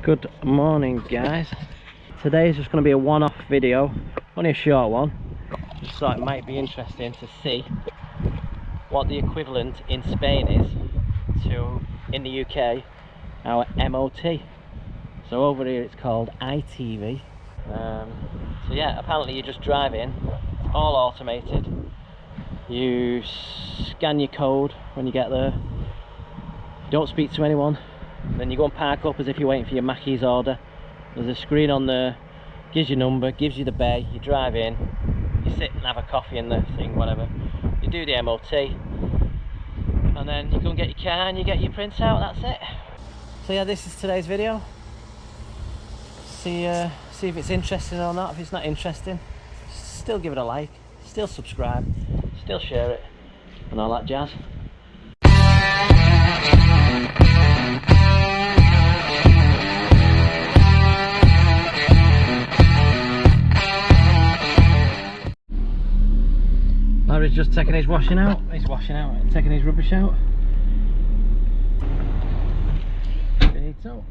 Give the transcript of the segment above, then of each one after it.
Good morning, guys. Today is just going to be a one-off video, only a short one. Just thought it might be interesting to see what the equivalent in Spain is to, in the UK, our MOT. So over here it's called ITV. So yeah, apparently you just drive in, it's all automated. You scan your code when you get there, don't speak to anyone, then you go and park up as if you're waiting for your Mackey's order. There's a screen on there, gives you number, gives you the bay, you drive in, you sit and have a coffee in the thing, whatever. You do the MOT, and then you go and get your car and you get your prints out, that's it. So yeah, this is today's video. See if it's interesting or not. If it's not interesting, still give it a like, still subscribe, still share it, and all that jazz. Larry's just taking his washing out. He's washing out, taking his rubbish out. Benito.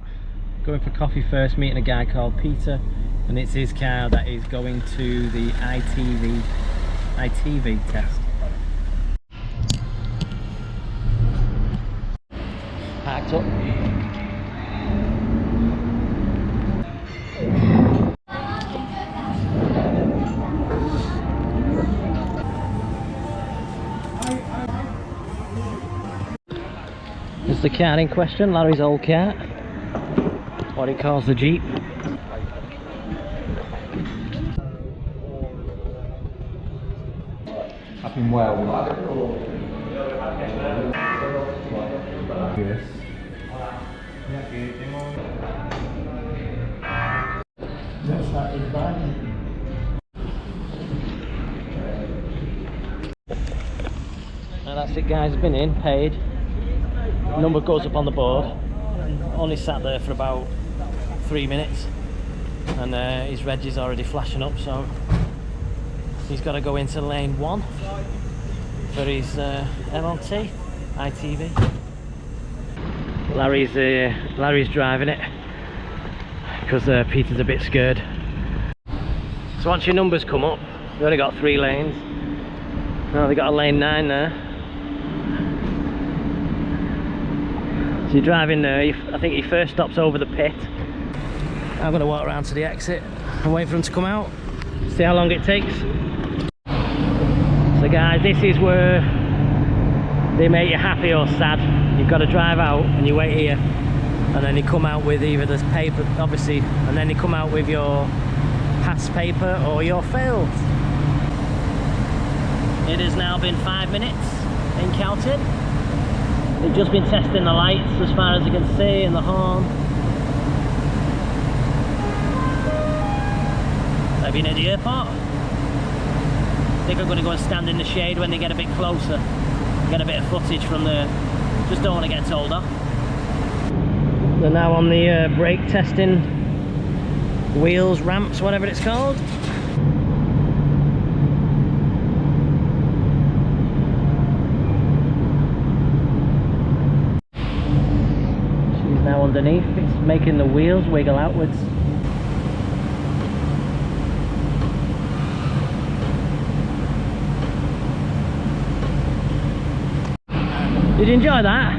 Going for coffee first, meeting a guy called Peter, and it's his car that is going to the ITV test. Parked up. It's the car in question, Larry's old car, what he calls the Jeep. I've been well. Yes. Now that's it, guys. Been in, paid. Number goes up on the board. Only sat there for about 3 minutes, and his reg is already flashing up, so he's got to go into lane 1 for his MOT ITV. Larry's driving it because Peter's a bit scared. So once your numbers come up, we've only got 3 lanes. Now they've got a lane 9 there. So you're driving there, I think he first stops over the pit. I'm going to walk around to the exit and wait for him to come out, see how long it takes. So guys, this is where they make you happy or sad. You've got to drive out and you wait here, and then you come out with either this paper, obviously, and then you come out with your pass paper or your failed. It has now been 5 minutes in counting. They've just been testing the lights as far as you can see, and the horn. They've been at the airport. I think I'm going to go and stand in the shade when they get a bit closer. Get a bit of footage from the... Just don't want to get told off. They're now on the brake testing wheels, ramps, whatever it's called. Now underneath, it's making the wheels wiggle outwards. Did you enjoy that?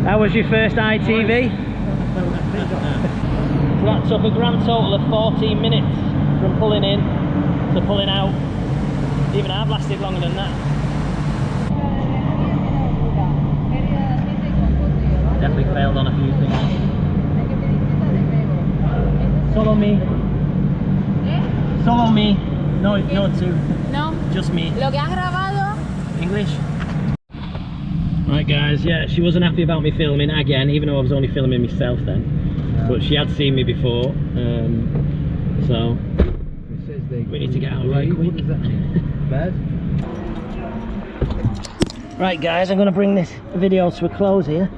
How was your first ITV? So that took a grand total of 14 minutes from pulling in to pulling out. Even I've lasted longer than that. Definitely failed on a few things. Solo me. Solo me. No, no two. No. Just me. Lo que has grabado. English. Right guys, yeah, she wasn't happy about me filming again, even though I was only filming myself then. Yeah. But she had seen me before, so we need to get out right quick. Bad. Right guys, I'm going to bring this video to a close here.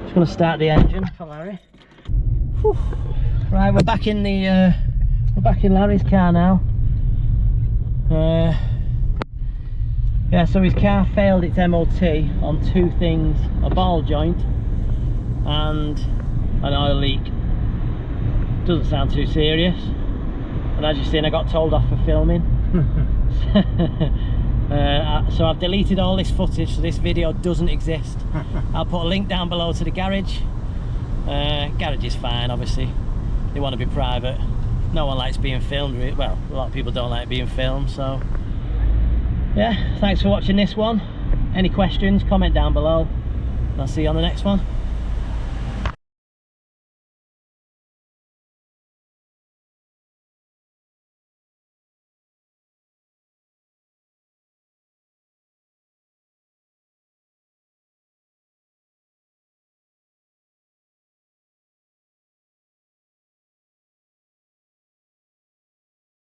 Just going to start the engine for Larry. Whew. Right, we're back in Larry's car now. Yeah, so his car failed its MOT on 2 things: a ball joint and an oil leak. Doesn't sound too serious, and as you've seen, I got told off for filming. So I've deleted all this footage, so this video doesn't exist. I'll put a link down below to the garage. Garage is fine, obviously. They want to be private. No one likes being filmed. Well, a lot of people don't like being filmed, so yeah, thanks for watching this one. Any questions, comment down below, and I'll see you on the next one.